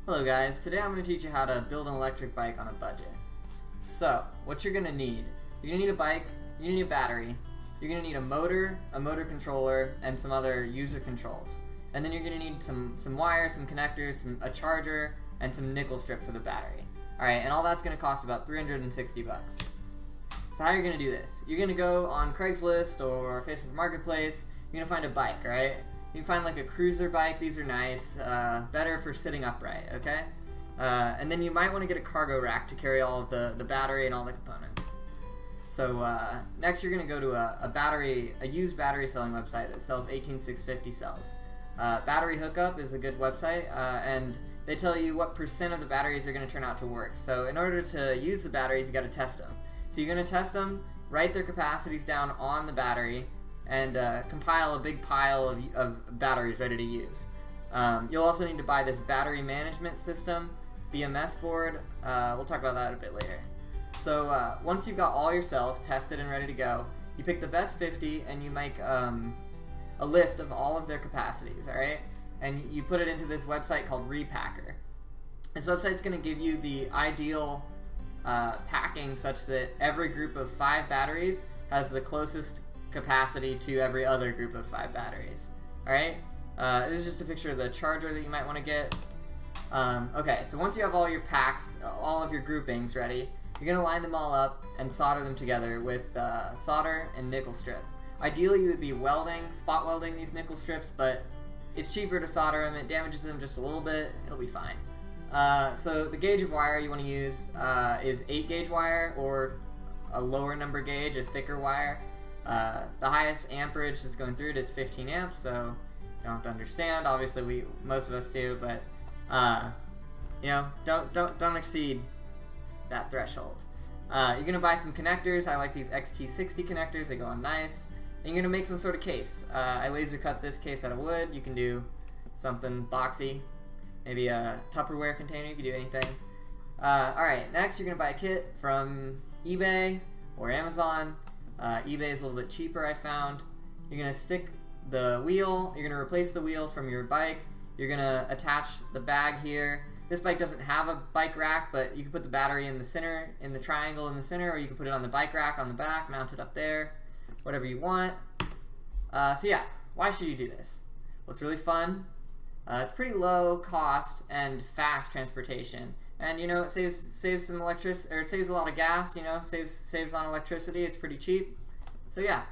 Hello guys, today I'm going to teach you how to build an electric bike on a budget. So, what you're going to need, you're going to need a bike, you're going to need a battery, you're going to need a motor controller, and some other user controls. And then you're going to need some wires, some connectors, a charger, and some nickel strip for the battery. Alright, and all that's going to cost about 360 bucks. So how are you going to do this? You're going to go on Craigslist or Facebook Marketplace, you're going to find a bike, right? You can find like a cruiser bike, these are nice, better for sitting upright, okay? And then you might want to get a cargo rack to carry all of the battery and all the components. So next you're going to go to a used battery selling website that sells 18650 cells. Battery Hookup is a good website, and they tell you what percent of the batteries are going to turn out to work. So in order to use the batteries, you got to test them. So you're going to test them, write their capacities down on the battery, and compile a big pile of batteries ready to use. You'll also need to buy this battery management system, BMS board. We'll talk about that a bit later. So once you've got all your cells tested and ready to go, you pick the best 50 and you make a list of all of their capacities, alright? And you put it into this website called Repacker. This website's going to give you the ideal packing such that every group of 5 batteries has the closest capacity to every other group of 5 batteries. Alright? This is just a picture of the charger that you might want to get. Okay, so once you have all your packs, all of your groupings ready, you're going to line them all up and solder them together with solder and nickel strip. Ideally you would be spot welding these nickel strips, but it's cheaper to solder them, it damages them just a little bit, it'll be fine. So the gauge of wire you want to use is 8 gauge wire or a lower number gauge, a thicker wire. The highest amperage that's going through it is 15 amps, so you don't have to understand. Obviously, most of us do, but you know, don't exceed that threshold. You're gonna buy some connectors. I like these XT60 connectors; they go on nice. And you're gonna make some sort of case. I laser cut this case out of wood. You can do something boxy, maybe a Tupperware container. You can do anything. All right, next you're gonna buy a kit from eBay or Amazon. eBay is a little bit cheaper, I found. You're going to stick the wheel, you're going to replace the wheel from your bike, you're going to attach the bag here. This bike doesn't have a bike rack, but you can put the battery in the center, in the triangle in the center, or you can put it on the bike rack on the back, mount it up there, whatever you want. So yeah, why should you do this? Well, it's really fun. It's pretty low cost and fast transportation. And you know, it saves some electricity, or it saves a lot of gas, you know, saves on electricity. It's pretty cheap. So yeah,